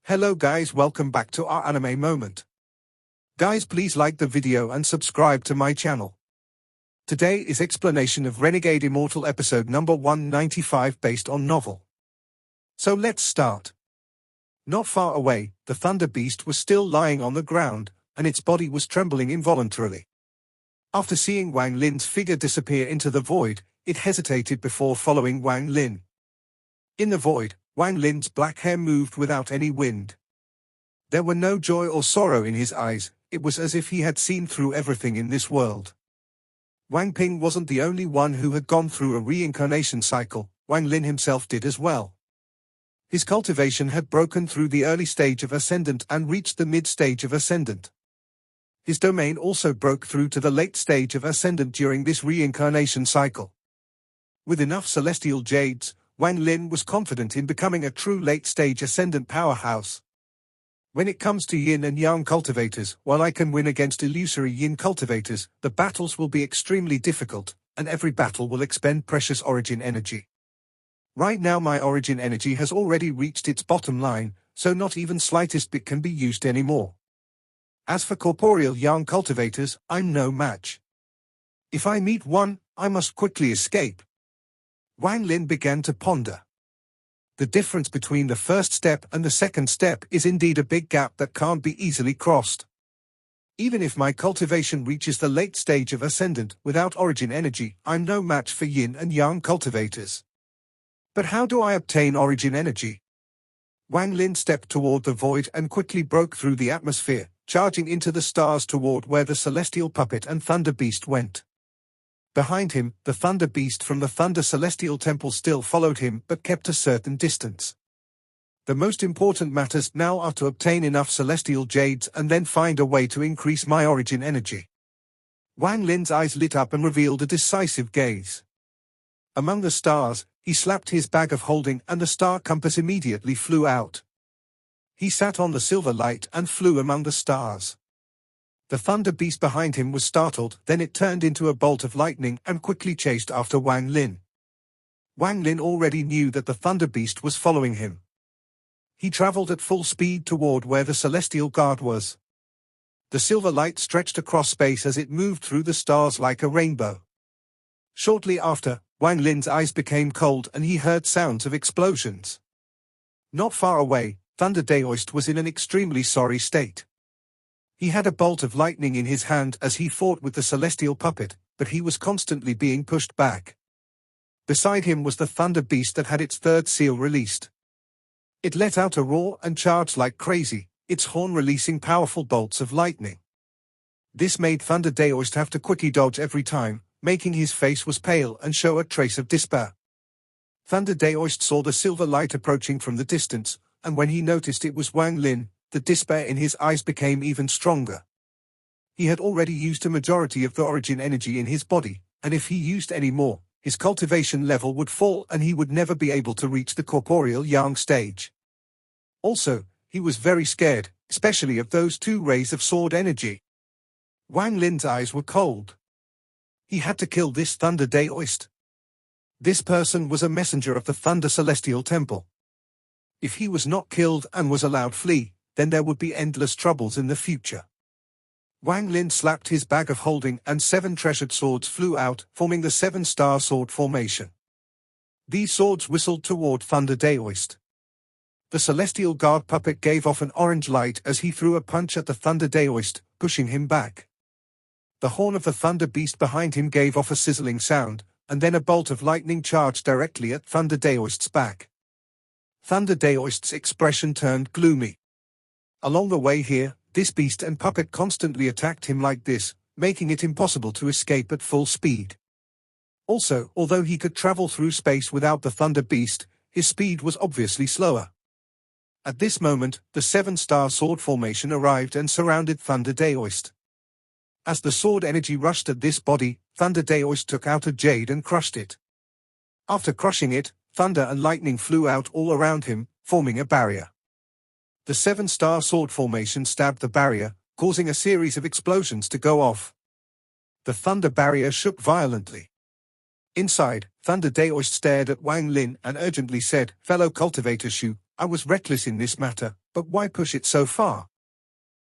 Hello guys, welcome back to our anime moment. Guys, please like the video and subscribe to my channel. Today is explanation of Renegade Immortal episode number 195 based on novel. So let's start. Not far away, the Thunder Beast was still lying on the ground, and its body was trembling involuntarily. After seeing Wang Lin's figure disappear into the void, it hesitated before following Wang Lin. In the void, Wang Lin's black hair moved without any wind. There were no joy or sorrow in his eyes, it was as if he had seen through everything in this world. Wang Ping wasn't the only one who had gone through a reincarnation cycle, Wang Lin himself did as well. His cultivation had broken through the early stage of Ascendant and reached the mid-stage of Ascendant. His domain also broke through to the late stage of Ascendant during this reincarnation cycle. With enough celestial jades, Wang Lin was confident in becoming a true late-stage Ascendant powerhouse. When it comes to Yin and Yang cultivators, while I can win against illusory Yin cultivators, the battles will be extremely difficult, and every battle will expend precious origin energy. Right now my origin energy has already reached its bottom line, so not even slightest bit can be used anymore. As for corporeal Yang cultivators, I'm no match. If I meet one, I must quickly escape. Wang Lin began to ponder. The difference between the first step and the second step is indeed a big gap that can't be easily crossed. Even if my cultivation reaches the late stage of Ascendant without origin energy, I'm no match for Yin and Yang cultivators. But how do I obtain origin energy? Wang Lin stepped toward the void and quickly broke through the atmosphere, charging into the stars toward where the celestial puppet and Thunder Beast went. Behind him, the Thunder Beast from the Thunder Celestial Temple still followed him but kept a certain distance. The most important matters now are to obtain enough celestial jades and then find a way to increase my origin energy. Wang Lin's eyes lit up and revealed a decisive gaze. Among the stars, he slapped his bag of holding and the star compass immediately flew out. He sat on the silver light and flew among the stars. The Thunder Beast behind him was startled, then it turned into a bolt of lightning and quickly chased after Wang Lin. Wang Lin already knew that the Thunder Beast was following him. He traveled at full speed toward where the celestial guard was. The silver light stretched across space as it moved through the stars like a rainbow. Shortly after, Wang Lin's eyes became cold and he heard sounds of explosions. Not far away, Thunder Deoy was in an extremely sorry state. He had a bolt of lightning in his hand as he fought with the celestial puppet, but he was constantly being pushed back. Beside him was the Thunder Beast that had its third seal released. It let out a roar and charged like crazy, its horn releasing powerful bolts of lightning. This made Thunder Deoy have to quickly dodge every time, making his face was pale and show a trace of despair. Thunder Deoy saw the silver light approaching from the distance, and when he noticed it was Wang Lin, the despair in his eyes became even stronger. He had already used a majority of the origin energy in his body, and if he used any more, his cultivation level would fall and he would never be able to reach the corporeal Yang stage. Also, he was very scared, especially of those two rays of sword energy. Wang Lin's eyes were cold. He had to kill this Thunder Deoy. This person was a messenger of the Thunder Celestial Temple. If he was not killed and was allowed flee, then there would be endless troubles in the future. Wang Lin slapped his bag of holding and 7 treasured swords flew out, forming the 7-star sword formation. These swords whistled toward Thunder Deoy. The celestial guard puppet gave off an orange light as he threw a punch at the Thunder Deoy, pushing him back. The horn of the Thunder Beast behind him gave off a sizzling sound, and then a bolt of lightning charged directly at Thunder Deoy's back. Thunder Deoy's expression turned gloomy. Along the way here, this beast and puppet constantly attacked him like this, making it impossible to escape at full speed. Also, although he could travel through space without the Thunder Beast, his speed was obviously slower. At this moment, the 7-star sword formation arrived and surrounded Thunder Deoy. As the sword energy rushed at this body, Thunder Deoy took out a jade and crushed it. After crushing it, thunder and lightning flew out all around him, forming a barrier. The 7-star sword formation stabbed the barrier, causing a series of explosions to go off. The thunder barrier shook violently. Inside, Thunder Deoy stared at Wang Lin and urgently said, "Fellow cultivator Shu, I was reckless in this matter, but why push it so far?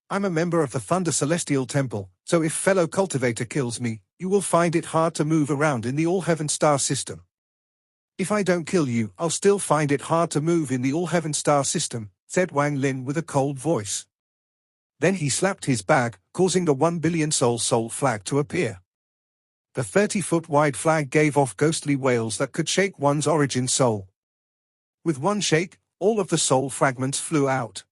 I'm a member of the Thunder Celestial Temple, so if fellow cultivator kills me, you will find it hard to move around in the All-Heaven Star system. If I don't kill you, I'll still find it hard to move in the All-Heaven Star system, said Wang Lin with a cold voice. Then he slapped his bag, causing the 1 billion soul flag to appear. The 30-foot-wide flag gave off ghostly wails that could shake one's origin soul. With one shake, all of the soul fragments flew out.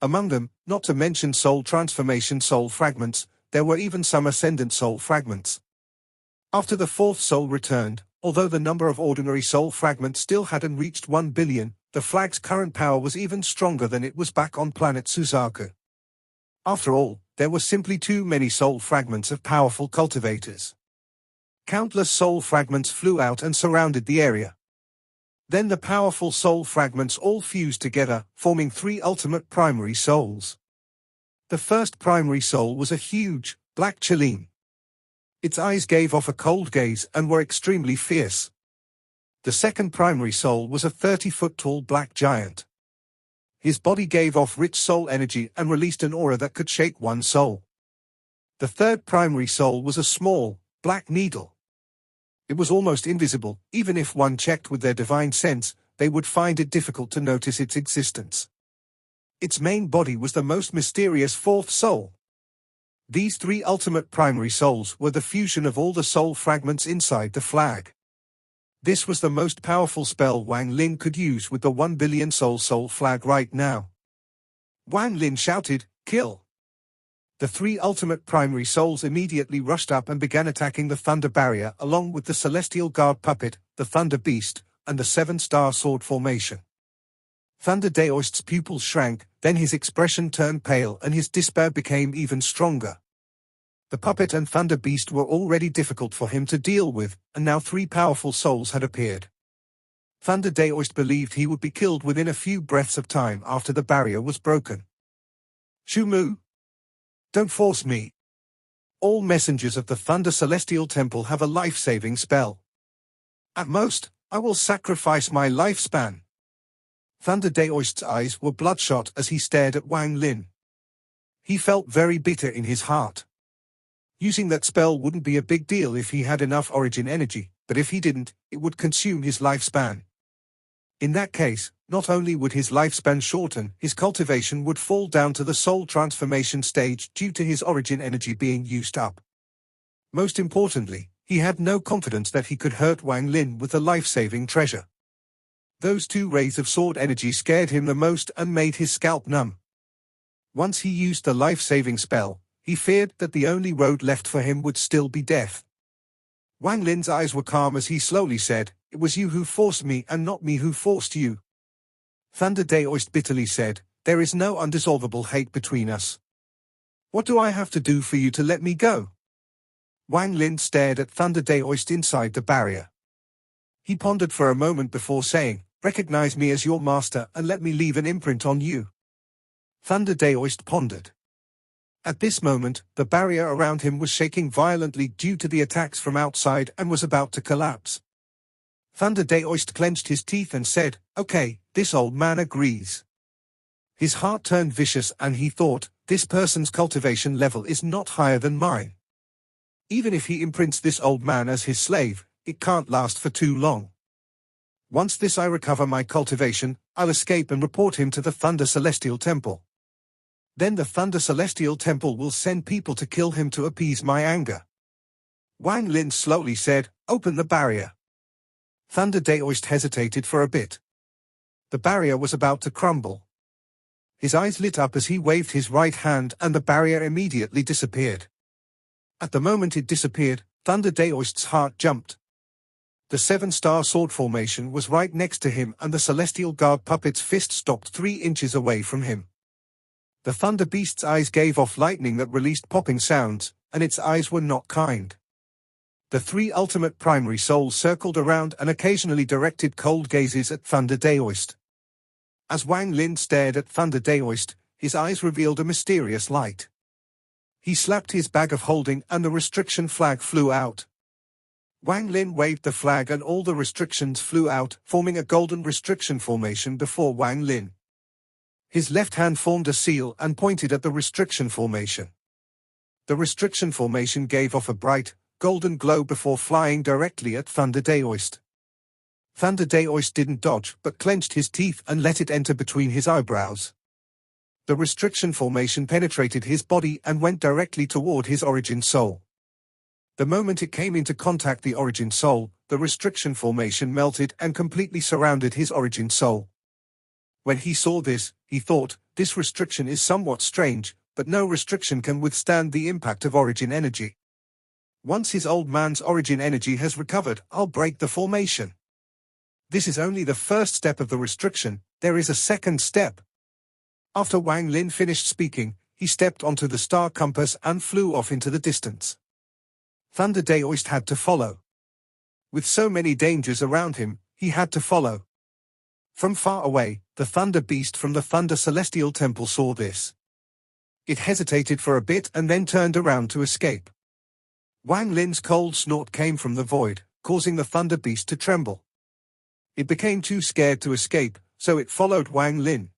Among them, not to mention soul transformation soul fragments, there were even some ascendant soul fragments. After the fourth soul returned, although the number of ordinary soul fragments still hadn't reached 1 billion, the flag's current power was even stronger than it was back on planet Suzaku. After all, there were simply too many soul fragments of powerful cultivators. Countless soul fragments flew out and surrounded the area. Then the powerful soul fragments all fused together, forming 3 ultimate primary souls. The first primary soul was a huge, black Chilean. Its eyes gave off a cold gaze and were extremely fierce. The second primary soul was a 30-foot-tall black giant. His body gave off rich soul energy and released an aura that could shake one's soul. The third primary soul was a small, black needle. It was almost invisible. Even if one checked with their divine sense, they would find it difficult to notice its existence. Its main body was the most mysterious fourth soul. These 3 ultimate primary souls were the fusion of all the soul fragments inside the flag. This was the most powerful spell Wang Lin could use with the 1 billion soul flag right now. Wang Lin shouted, "Kill!" The 3 ultimate primary souls immediately rushed up and began attacking the Thunder Barrier along with the Celestial Guard puppet, the Thunder Beast, and the 7-star sword formation. Thunder Deoy's pupils shrank, then his expression turned pale and his despair became even stronger. The puppet and Thunder Beast were already difficult for him to deal with, and now 3 powerful souls had appeared. Thunder Deoy believed he would be killed within a few breaths of time after the barrier was broken. Shumu! Don't force me. All messengers of the Thunder Celestial Temple have a life-saving spell. At most, I will sacrifice my lifespan. Thunder Deoy's eyes were bloodshot as he stared at Wang Lin. He felt very bitter in his heart. Using that spell wouldn't be a big deal if he had enough origin energy, but if he didn't, it would consume his lifespan. In that case, not only would his lifespan shorten, his cultivation would fall down to the soul transformation stage due to his origin energy being used up. Most importantly, he had no confidence that he could hurt Wang Lin with the life-saving treasure. Those 2 rays of sword energy scared him the most and made his scalp numb. Once he used the life-saving spell, he feared that the only road left for him would still be death. Wang Lin's eyes were calm as he slowly said, "It was you who forced me and not me who forced you." Thunder Deoy bitterly said, "There is no undissolvable hate between us. What do I have to do for you to let me go?" Wang Lin stared at Thunder Deoy inside the barrier. He pondered for a moment before saying, "Recognize me as your master and let me leave an imprint on you." Thunder Deoy pondered. At this moment, the barrier around him was shaking violently due to the attacks from outside and was about to collapse. Thunder Deoy clenched his teeth and said, "Okay, this old man agrees." His heart turned vicious and he thought, this person's cultivation level is not higher than mine. Even if he imprints this old man as his slave, it can't last for too long. Once I recover my cultivation, I'll escape and report him to the Thunder Celestial Temple. Then the Thunder Celestial Temple will send people to kill him to appease my anger. Wang Lin slowly said, "Open the barrier." Thunder Deoy hesitated for a bit. The barrier was about to crumble. His eyes lit up as he waved his right hand and the barrier immediately disappeared. At the moment it disappeared, Thunder Deoy's heart jumped. The 7-star sword formation was right next to him and the Celestial Guard puppet's fist stopped 3 inches away from him. The Thunder Beast's eyes gave off lightning that released popping sounds, and its eyes were not kind. The 3 ultimate primary souls circled around and occasionally directed cold gazes at Thunder Deoy. As Wang Lin stared at Thunder Deoy, his eyes revealed a mysterious light. He slapped his bag of holding and the restriction flag flew out. Wang Lin waved the flag and all the restrictions flew out, forming a golden restriction formation before Wang Lin. His left hand formed a seal and pointed at the restriction formation. The restriction formation gave off a bright, golden glow before flying directly at Thunder Deoy. Thunder Deoy didn't dodge but clenched his teeth and let it enter between his eyebrows. The restriction formation penetrated his body and went directly toward his origin soul. The moment it came into contact the origin soul, the restriction formation melted and completely surrounded his origin soul. When he saw this, he thought, this restriction is somewhat strange, but no restriction can withstand the impact of origin energy. Once his old man's origin energy has recovered, I'll break the formation. This is only the first step of the restriction, there is a second step. After Wang Lin finished speaking, he stepped onto the star compass and flew off into the distance. Thunder Deoy had to follow. With so many dangers around him, he had to follow. From far away, the Thunder Beast from the Thunder Celestial Temple saw this. It hesitated for a bit and then turned around to escape. Wang Lin's cold snort came from the void, causing the Thunder Beast to tremble. It became too scared to escape, so it followed Wang Lin.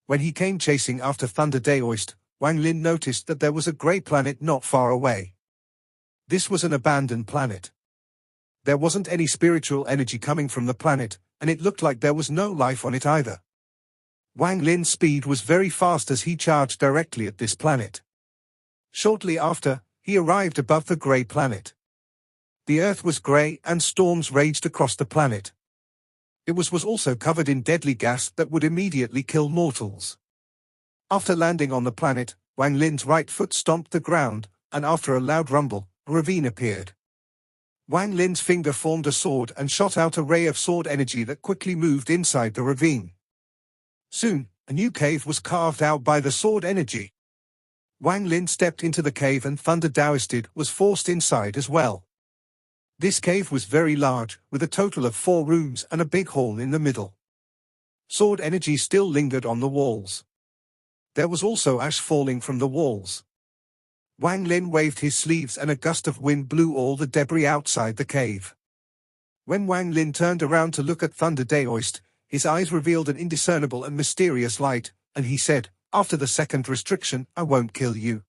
When he came chasing after Thunder Deoy, Wang Lin noticed that there was a grey planet not far away. This was an abandoned planet. There wasn't any spiritual energy coming from the planet, and it looked like there was no life on it either. Wang Lin's speed was very fast as he charged directly at this planet. Shortly after, he arrived above the grey planet. The earth was grey and storms raged across the planet. It was also covered in deadly gas that would immediately kill mortals. After landing on the planet, Wang Lin's right foot stomped the ground, and after a loud rumble, a ravine appeared. Wang Lin's finger formed a sword and shot out a ray of sword energy that quickly moved inside the ravine. Soon, a new cave was carved out by the sword energy. Wang Lin stepped into the cave and Thunder Deoy was forced inside as well. This cave was very large, with a total of 4 rooms and a big hall in the middle. Sword energy still lingered on the walls. There was also ash falling from the walls. Wang Lin waved his sleeves and a gust of wind blew all the debris outside the cave. When Wang Lin turned around to look at Thunder Deoy, his eyes revealed an indiscernible and mysterious light, and he said, "After the second restriction, I won't kill you."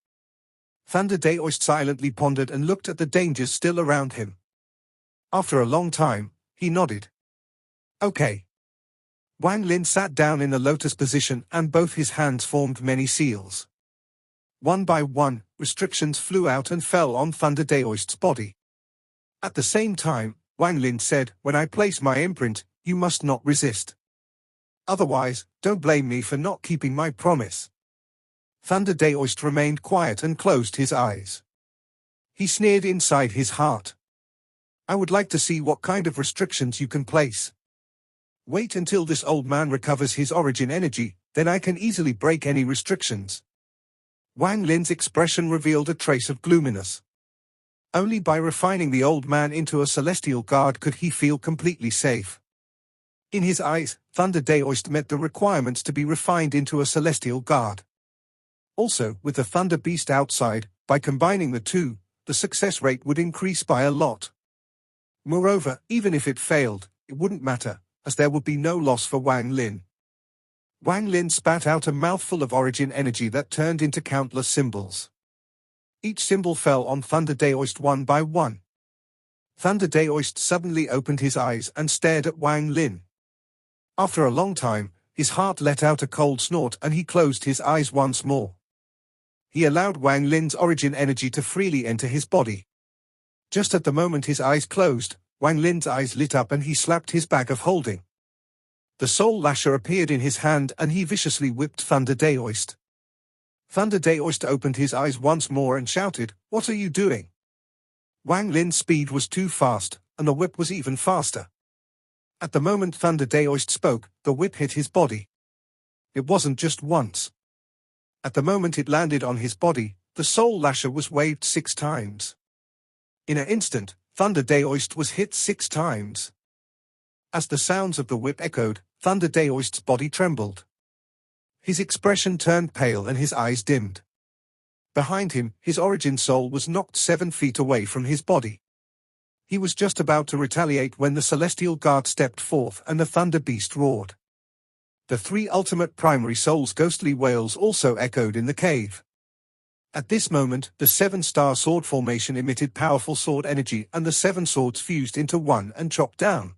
Thunder Deoy silently pondered and looked at the dangers still around him. After a long time, he nodded. Okay. Wang Lin sat down in the lotus position and both his hands formed many seals. One by one, restrictions flew out and fell on Thunder Deoy's body. At the same time, Wang Lin said, "When I place my imprint, you must not resist. Otherwise, don't blame me for not keeping my promise." Thunder Deoy remained quiet and closed his eyes. He sneered inside his heart. "I would like to see what kind of restrictions you can place. Wait until this old man recovers his origin energy, then I can easily break any restrictions." Wang Lin's expression revealed a trace of gloominess. Only by refining the old man into a celestial guard could he feel completely safe. In his eyes, Thunder Deoy met the requirements to be refined into a celestial guard. Also, with the Thunder Beast outside, by combining the two, the success rate would increase by a lot. Moreover, even if it failed, it wouldn't matter, as there would be no loss for Wang Lin. Wang Lin spat out a mouthful of origin energy that turned into countless symbols. Each symbol fell on Thunder Deoy one by one. Thunder Deoy suddenly opened his eyes and stared at Wang Lin. After a long time, his heart let out a cold snort and he closed his eyes once more. He allowed Wang Lin's origin energy to freely enter his body. Just at the moment his eyes closed, Wang Lin's eyes lit up and he slapped his bag of holding. The soul lasher appeared in his hand and he viciously whipped Thunder Deoy. Thunder Deoy opened his eyes once more and shouted, "What are you doing?" Wang Lin's speed was too fast, and the whip was even faster. At the moment Thunder Deoy spoke, the whip hit his body. It wasn't just once. At the moment it landed on his body, the soul lasher was waved 6 times. In an instant, Thunder Deoy was hit 6 times. As the sounds of the whip echoed, Thunder Deoy's body trembled. His expression turned pale and his eyes dimmed. Behind him, his origin soul was knocked 7 feet away from his body. He was just about to retaliate when the Celestial Guard stepped forth and the Thunder Beast roared. The three ultimate primary souls' ghostly wails also echoed in the cave. At this moment, the 7-star sword formation emitted powerful sword energy and the 7 swords fused into one and chopped down.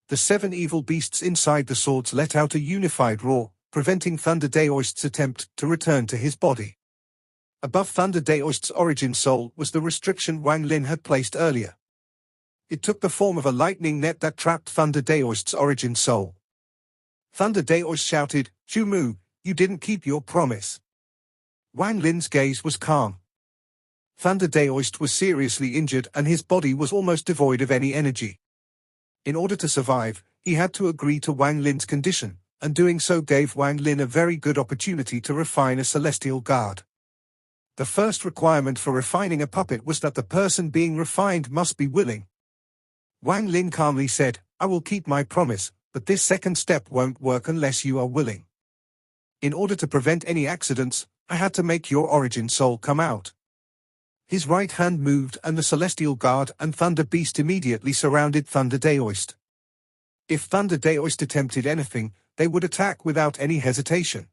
The 7 evil beasts inside the swords let out a unified roar, preventing Thunder Deoy's attempt to return to his body. Above Thunder Deoy's origin soul was the restriction Wang Lin had placed earlier. It took the form of a lightning net that trapped Thunder Deoy's origin soul. Thunder Deoy shouted, "Mu, you didn't keep your promise." Wang Lin's gaze was calm. Thunder Deoy was seriously injured and his body was almost devoid of any energy. In order to survive, he had to agree to Wang Lin's condition, and doing so gave Wang Lin a very good opportunity to refine a Celestial Guard. The first requirement for refining a puppet was that the person being refined must be willing. Wang Lin calmly said, "I will keep my promise, but this second step won't work unless you are willing. In order to prevent any accidents, I had to make your origin soul come out." His right hand moved and the Celestial Guard and Thunder Beast immediately surrounded Thunder Deoy. If Thunder Deoy attempted anything, they would attack without any hesitation.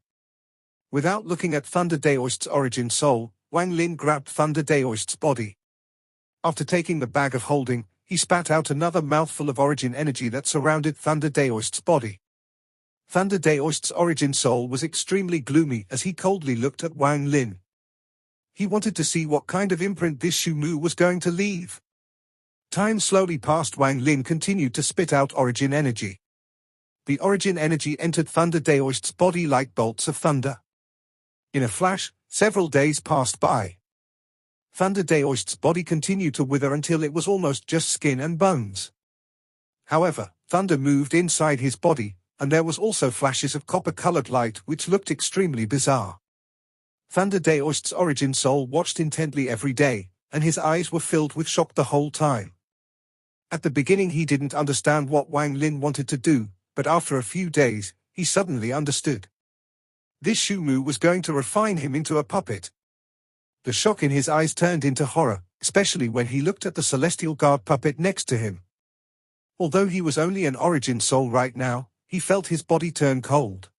Without looking at Thunder Deoy's origin soul, Wang Lin grabbed Thunder Deoy's body. After taking the bag of holding, he spat out another mouthful of origin energy that surrounded Thunder Deoy's body. Thunder Deoy's origin soul was extremely gloomy as he coldly looked at Wang Lin. He wanted to see what kind of imprint this Mu was going to leave. Time slowly passed. Wang Lin continued to spit out origin energy. The origin energy entered Thunder Deoy's body like bolts of thunder. In a flash, several days passed by. Thunder Deoy's body continued to wither until it was almost just skin and bones. However, thunder moved inside his body, and there was also flashes of copper-colored light which looked extremely bizarre. Thunder Deoy's origin soul watched intently every day, and his eyes were filled with shock the whole time. At the beginning he didn't understand what Wang Lin wanted to do, but after a few days, he suddenly understood. This Mu was going to refine him into a puppet. The shock in his eyes turned into horror, especially when he looked at the Celestial Guard puppet next to him. Although he was only an origin soul right now, he felt his body turn cold.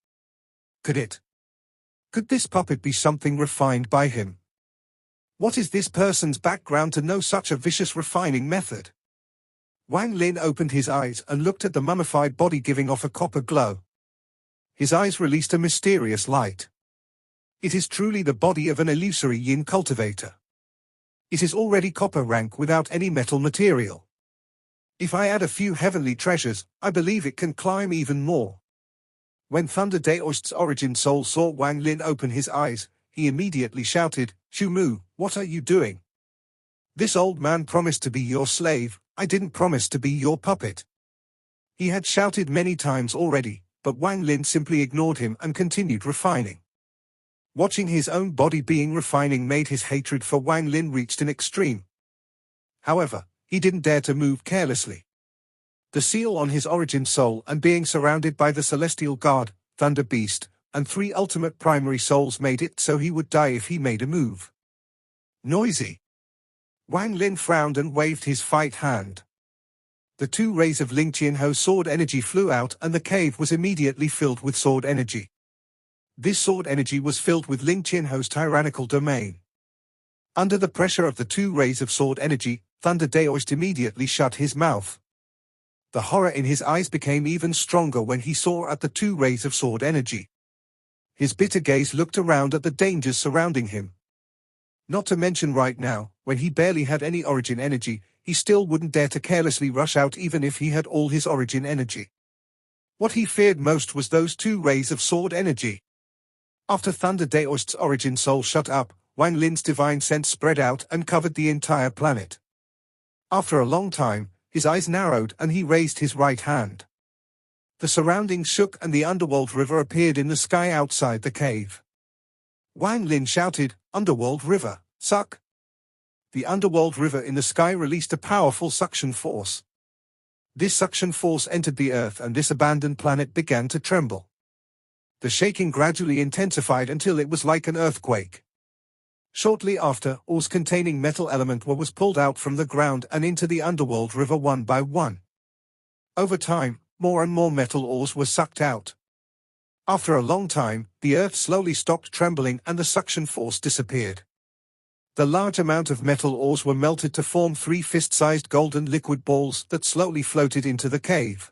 Could this puppet be something refined by him? What is this person's background to know such a vicious refining method? Wang Lin opened his eyes and looked at the mummified body giving off a copper glow. His eyes released a mysterious light. It is truly the body of an illusory yin cultivator. It is already copper rank without any metal material. If I add a few heavenly treasures, I believe it can climb even more. When Thunder Deoy's origin soul saw Wang Lin open his eyes, he immediately shouted, "Mu, what are you doing? This old man promised to be your slave, I didn't promise to be your puppet." He had shouted many times already, but Wang Lin simply ignored him and continued refining. Watching his own body being refining made his hatred for Wang Lin reached an extreme. However, he didn't dare to move carelessly. The seal on his origin soul and being surrounded by the Celestial Guard, Thunder Beast, and 3 ultimate primary souls made it so he would die if he made a move. Noisy. Wang Lin frowned and waved his fight hand. The 2 rays of Ling Qianho's sword energy flew out and the cave was immediately filled with sword energy. This sword energy was filled with Ling Qianho's tyrannical domain. Under the pressure of the 2 rays of sword energy, Thunder Deoy immediately shut his mouth. The horror in his eyes became even stronger when he saw at the 2 rays of sword energy. His bitter gaze looked around at the dangers surrounding him. Not to mention right now, when he barely had any origin energy, he still wouldn't dare to carelessly rush out even if he had all his origin energy. What he feared most was those 2 rays of sword energy. After Thunder Deoy's origin soul shut up, Wang Lin's divine sense spread out and covered the entire planet. After a long time, his eyes narrowed and he raised his right hand. The surroundings shook and the underworld river appeared in the sky outside the cave. Wang Lin shouted, "Underworld river, suck!" The underworld river in the sky released a powerful suction force. This suction force entered the earth and this abandoned planet began to tremble. The shaking gradually intensified until it was like an earthquake. Shortly after, ores containing metal element was pulled out from the ground and into the underworld river one by one. Over time, more and more metal ores were sucked out. After a long time, the earth slowly stopped trembling and the suction force disappeared. The large amount of metal ores were melted to form 3 fist-sized golden liquid balls that slowly floated into the cave.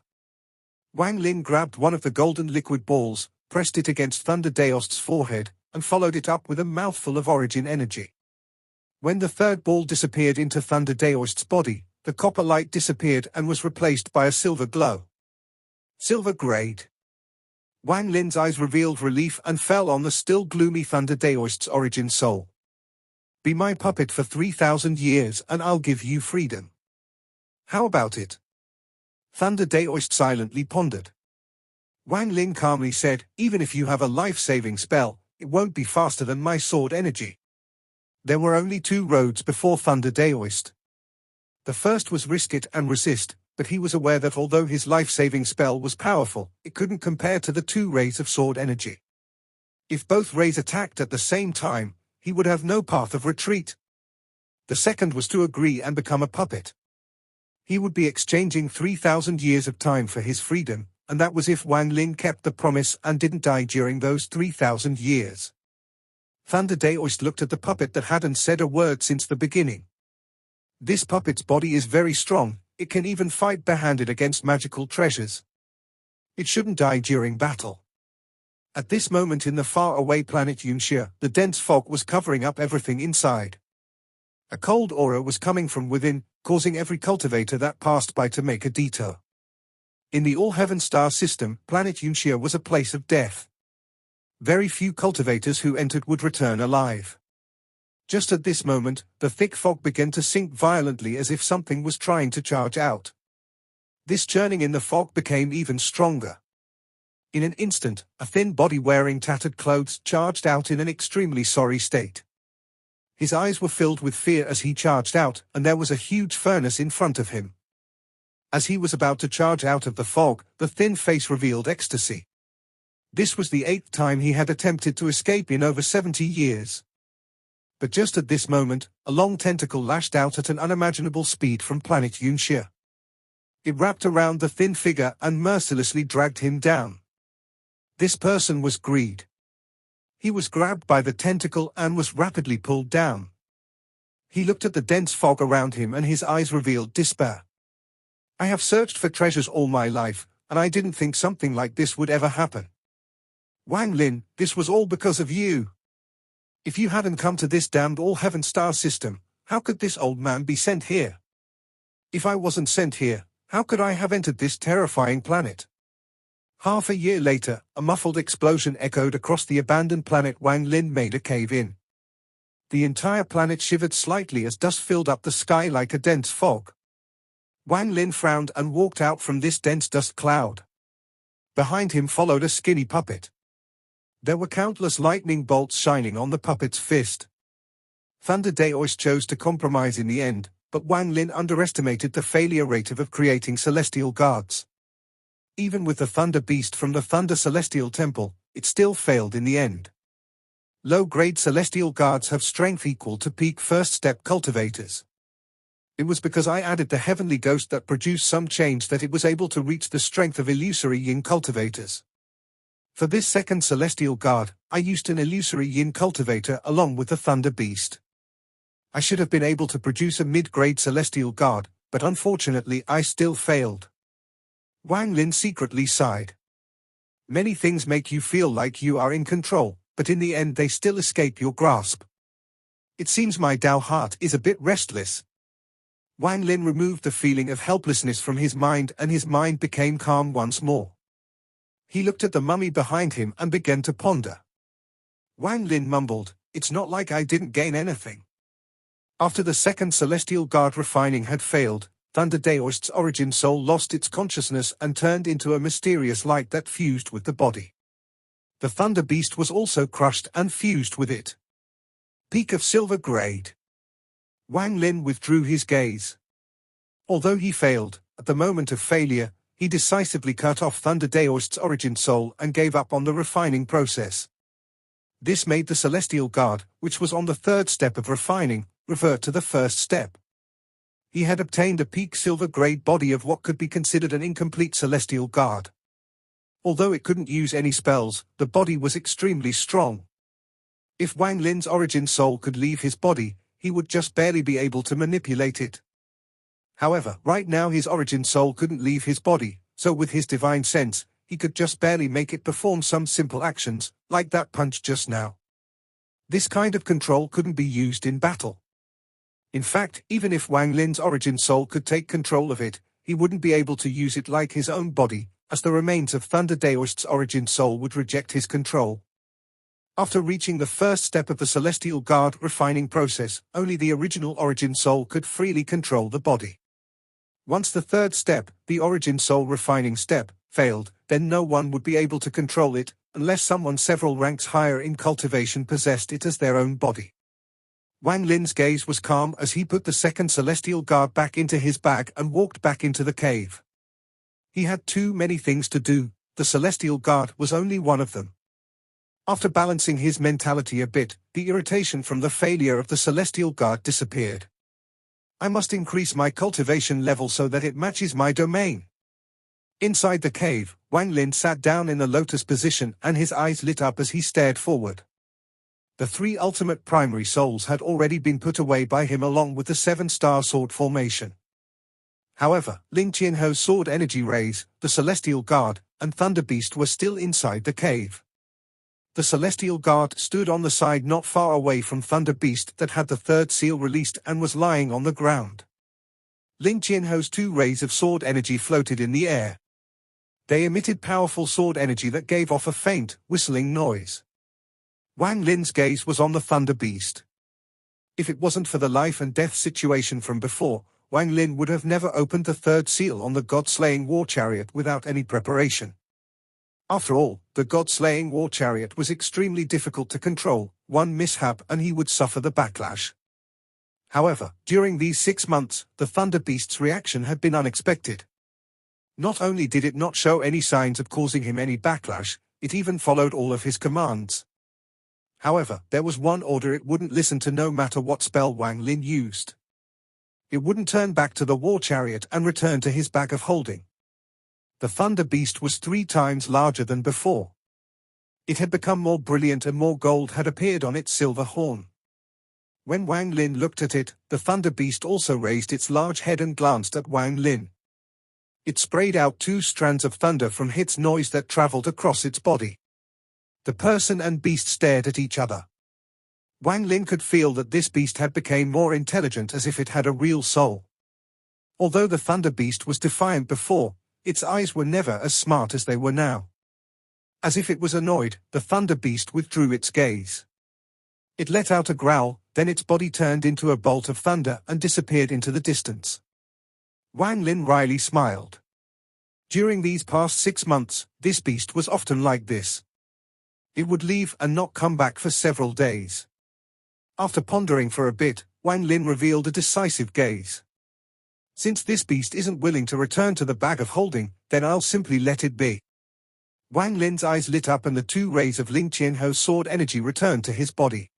Wang Lin grabbed one of the golden liquid balls, pressed it against Thunder Deoy's forehead, and followed it up with a mouthful of origin energy. When the third ball disappeared into Thunder Deoy's body, the copper light disappeared and was replaced by a silver glow. Silver grade. Wang Lin's eyes revealed relief and fell on the still gloomy Thunder Deoy's origin soul. Be my puppet for 3,000 years and I'll give you freedom. How about it? Thunder Deoy silently pondered. Wang Lin calmly said, even if you have a life-saving spell, it won't be faster than my sword energy. There were only 2 roads before Thunder Deoy. The first was risk it and resist, but he was aware that although his life-saving spell was powerful, it couldn't compare to the 2 rays of sword energy. If both rays attacked at the same time, he would have no path of retreat. The second was to agree and become a puppet. He would be exchanging 3,000 years of time for his freedom, and that was if Wang Lin kept the promise and didn't die during those 3,000 years. Thunder Deoy looked at the puppet that hadn't said a word since the beginning. This puppet's body is very strong, it can even fight barehanded against magical treasures. It shouldn't die during battle. At this moment in the far-away planet Yunia, the dense fog was covering up everything inside. A cold aura was coming from within, causing every cultivator that passed by to make a detour. In the All-Heaven star system, planet Yunia was a place of death. Very few cultivators who entered would return alive. Just at this moment, the thick fog began to sink violently as if something was trying to charge out. This churning in the fog became even stronger. In an instant, a thin body wearing tattered clothes charged out in an extremely sorry state. His eyes were filled with fear as he charged out, and there was a huge furnace in front of him. As he was about to charge out of the fog, the thin face revealed ecstasy. This was the 8th time he had attempted to escape in over 70 years. But just at this moment, a long tentacle lashed out at an unimaginable speed from planet Yunia. It wrapped around the thin figure and mercilessly dragged him down. This person was Greed. He was grabbed by the tentacle and was rapidly pulled down. He looked at the dense fog around him and his eyes revealed despair. I have searched for treasures all my life, and I didn't think something like this would ever happen. Wang Lin, this was all because of you. If you hadn't come to this damned All-Heaven star system, how could this old man be sent here? If I wasn't sent here, how could I have entered this terrifying planet? Half a year later, a muffled explosion echoed across the abandoned planet Wang Lin made a cave in. The entire planet shivered slightly as dust filled up the sky like a dense fog. Wang Lin frowned and walked out from this dense dust cloud. Behind him followed a skinny puppet. There were countless lightning bolts shining on the puppet's fist. Thunder Deoy chose to compromise in the end, but Wang Lin underestimated the failure rate of creating celestial guards. Even with the Thunder Beast from the Thunder Celestial Temple, it still failed in the end. Low-grade celestial guards have strength equal to peak first-step cultivators. It was because I added the heavenly ghost that produced some change that it was able to reach the strength of illusory yin cultivators. For this second celestial guard, I used an illusory yin cultivator along with the Thunder Beast. I should have been able to produce a mid-grade celestial guard, but unfortunately I still failed. Wang Lin secretly sighed. Many things make you feel like you are in control, but in the end they still escape your grasp. It seems my Dao heart is a bit restless. Wang Lin removed the feeling of helplessness from his mind and his mind became calm once more. He looked at the mummy behind him and began to ponder. Wang Lin mumbled, "It's not like I didn't gain anything." After the second celestial guard refining had failed, Thunder Deoy's origin soul lost its consciousness and turned into a mysterious light that fused with the body. The Thunder Beast was also crushed and fused with it. Peak of silver grade. Wang Lin withdrew his gaze. Although he failed, at the moment of failure, he decisively cut off Thunder Deoy's origin soul and gave up on the refining process. This made the Celestial Guard, which was on the third step of refining, revert to the first step. He had obtained a peak silver-grade body of what could be considered an incomplete Celestial Guard. Although it couldn't use any spells, the body was extremely strong. If Wang Lin's origin soul could leave his body, he would just barely be able to manipulate it. However, right now his origin soul couldn't leave his body, so with his divine sense, he could just barely make it perform some simple actions, like that punch just now. This kind of control couldn't be used in battle. In fact, even if Wang Lin's origin soul could take control of it, he wouldn't be able to use it like his own body, as the remains of Thunder Deoy's origin soul would reject his control. After reaching the first step of the Celestial Guard refining process, only the original origin soul could freely control the body. Once the third step, the origin soul refining step, failed, then no one would be able to control it, unless someone several ranks higher in cultivation possessed it as their own body. Wang Lin's gaze was calm as he put the second Celestial Guard back into his bag and walked back into the cave. He had too many things to do, the Celestial Guard was only one of them. After balancing his mentality a bit, the irritation from the failure of the Celestial Guard disappeared. I must increase my cultivation level so that it matches my domain. Inside the cave, Wang Lin sat down in the lotus position and his eyes lit up as he stared forward. The 3 ultimate primary souls had already been put away by him along with the 7-star sword formation. However, Ling Qianho's sword energy rays, the Celestial Guard, and Thunder Beast were still inside the cave. The Celestial Guard stood on the side not far away from Thunder Beast that had the third seal released and was lying on the ground. Ling Qianho's 2 rays of sword energy floated in the air. They emitted powerful sword energy that gave off a faint, whistling noise. Wang Lin's gaze was on the Thunder Beast. If it wasn't for the life and death situation from before, Wang Lin would have never opened the third seal on the god-slaying war chariot without any preparation. After all, the god-slaying war chariot was extremely difficult to control, one mishap and he would suffer the backlash. However, during these 6 months, the Thunder Beast's reaction had been unexpected. Not only did it not show any signs of causing him any backlash, it even followed all of his commands. However, there was one order it wouldn't listen to no matter what spell Wang Lin used. It wouldn't turn back to the war chariot and return to his bag of holding. The Thunder Beast was 3 times larger than before. It had become more brilliant and more gold had appeared on its silver horn. When Wang Lin looked at it, the Thunder Beast also raised its large head and glanced at Wang Lin. It sprayed out 2 strands of thunder from its noise that traveled across its body. The person and beast stared at each other. Wang Lin could feel that this beast had become more intelligent as if it had a real soul. Although the Thunder Beast was defiant before, its eyes were never as smart as they were now. As if it was annoyed, the Thunder Beast withdrew its gaze. It let out a growl, then its body turned into a bolt of thunder and disappeared into the distance. Wang Lin wryly smiled. During these past 6 months, this beast was often like this. It would leave and not come back for several days. After pondering for a bit, Wang Lin revealed a decisive gaze. Since this beast isn't willing to return to the bag of holding, then I'll simply let it be. Wang Lin's eyes lit up and the 2 rays of Ling Qianho's sword energy returned to his body.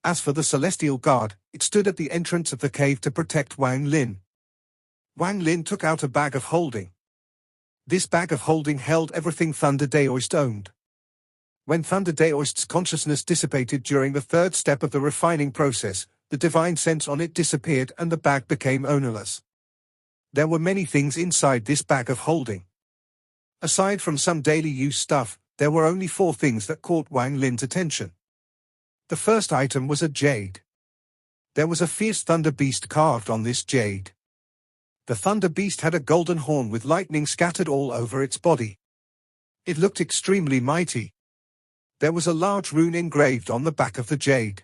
As for the Celestial Guard, it stood at the entrance of the cave to protect Wang Lin. Wang Lin took out a bag of holding. This bag of holding held everything Thunder Deoy owned. When Thunder Deoy's consciousness dissipated during the 3rd step of the refining process, the divine sense on it disappeared and the bag became ownerless. There were many things inside this bag of holding. Aside from some daily use stuff, there were only 4 things that caught Wang Lin's attention. The first item was a jade. There was a fierce Thunder Beast carved on this jade. The Thunder Beast had a golden horn with lightning scattered all over its body. It looked extremely mighty. There was a large rune engraved on the back of the jade.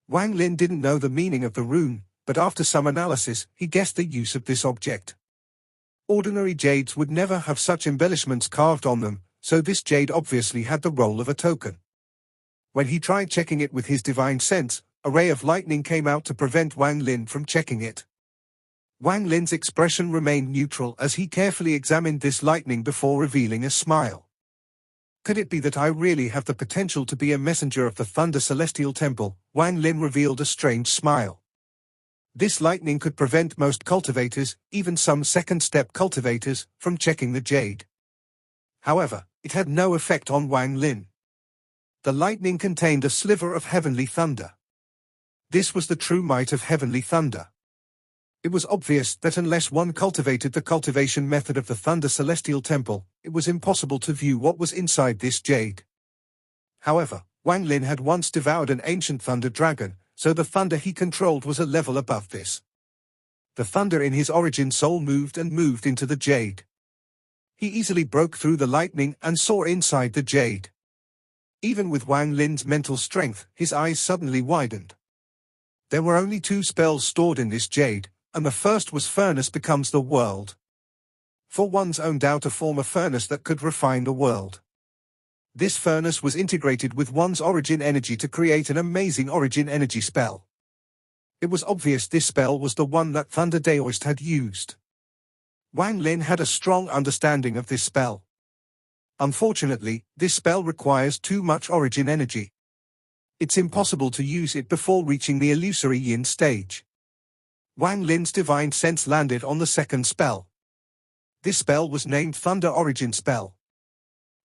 Wang Lin didn't know the meaning of the rune, but after some analysis, he guessed the use of this object. Ordinary jades would never have such embellishments carved on them, so this jade obviously had the role of a token. When he tried checking it with his divine sense, a ray of lightning came out to prevent Wang Lin from checking it. Wang Lin's expression remained neutral as he carefully examined this lightning before revealing a smile. Could it be that I really have the potential to be a messenger of the Thunder Celestial Temple? Wang Lin revealed a strange smile. This lightning could prevent most cultivators, even some second-step cultivators, from checking the jade. However, it had no effect on Wang Lin. The lightning contained a sliver of heavenly thunder. This was the true might of heavenly thunder. It was obvious that unless one cultivated the cultivation method of the Thunder Celestial Temple, it was impossible to view what was inside this jade. However, Wang Lin had once devoured an ancient thunder dragon, so the thunder he controlled was a level above this. The thunder in his origin soul moved and moved into the jade. He easily broke through the lightning and saw inside the jade. Even with Wang Lin's mental strength, his eyes suddenly widened. There were only 2 spells stored in this jade, and the first was Furnace Becomes the World. For one's own Tao to form a furnace that could refine the world. This furnace was integrated with one's origin energy to create an amazing origin energy spell. It was obvious this spell was the one that Thunder Deoy had used. Wang Lin had a strong understanding of this spell. Unfortunately, this spell requires too much origin energy. It's impossible to use it before reaching the illusory yin stage. Wang Lin's divine sense landed on the second spell. This spell was named Thunder Origin Spell.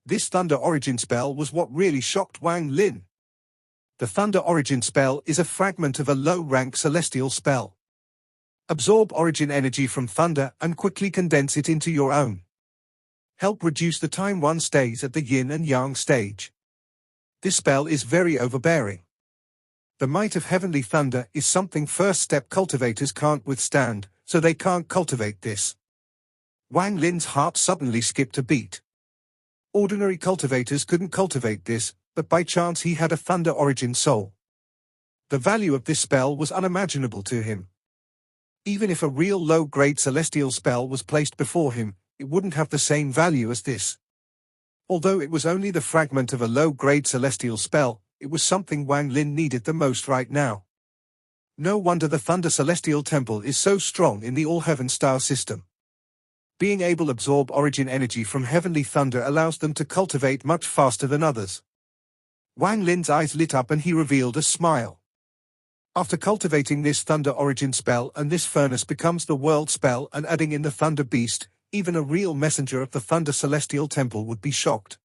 This Thunder Origin Spell was what really shocked Wang Lin. The Thunder Origin Spell is a fragment of a low-rank celestial spell. Absorb origin energy from thunder and quickly condense it into your own. Help reduce the time one stays at the yin and yang stage. This spell is very overbearing. The might of heavenly thunder is something first-step cultivators can't withstand, so they can't cultivate this. Wang Lin's heart suddenly skipped a beat. Ordinary cultivators couldn't cultivate this, but by chance he had a thunder origin soul. The value of this spell was unimaginable to him. Even if a real low-grade celestial spell was placed before him, it wouldn't have the same value as this. Although it was only the fragment of a low-grade celestial spell, it was something Wang Lin needed the most right now. No wonder the Thunder Celestial Temple is so strong in the All-Heaven star system. Being able to absorb origin energy from heavenly thunder allows them to cultivate much faster than others. Wang Lin's eyes lit up and he revealed a smile. After cultivating this Thunder Origin spell and this Furnace Becomes the World spell and adding in the Thunder Beast, even a real messenger of the Thunder Celestial Temple would be shocked.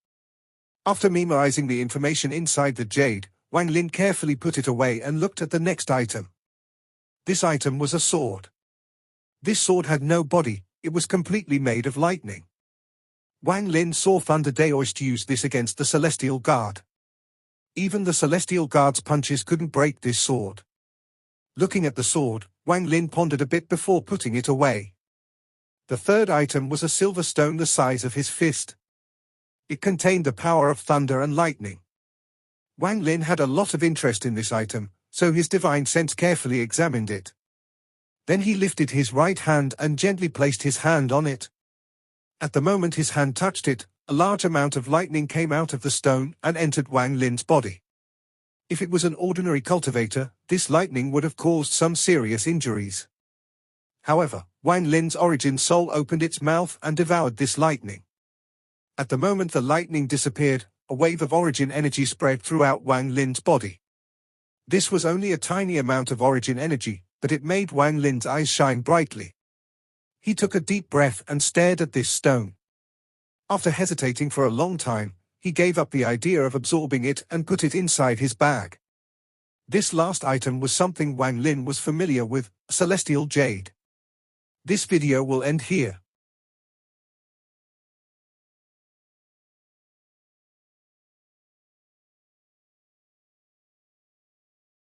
After memorizing the information inside the jade, Wang Lin carefully put it away and looked at the next item. This item was a sword. This sword had no body, it was completely made of lightning. Wang Lin saw Thunder Deoy use this against the Celestial Guard. Even the Celestial Guard's punches couldn't break this sword. Looking at the sword, Wang Lin pondered a bit before putting it away. The third item was a silver stone the size of his fist. It contained the power of thunder and lightning. Wang Lin had a lot of interest in this item, so his divine sense carefully examined it. Then he lifted his right hand and gently placed his hand on it. At the moment his hand touched it, a large amount of lightning came out of the stone and entered Wang Lin's body. If it was an ordinary cultivator, this lightning would have caused some serious injuries. However, Wang Lin's origin soul opened its mouth and devoured this lightning. At the moment the lightning disappeared, a wave of origin energy spread throughout Wang Lin's body. This was only a tiny amount of origin energy, but it made Wang Lin's eyes shine brightly. He took a deep breath and stared at this stone. After hesitating for a long time, he gave up the idea of absorbing it and put it inside his bag. This last item was something Wang Lin was familiar with, celestial jade. This video will end here.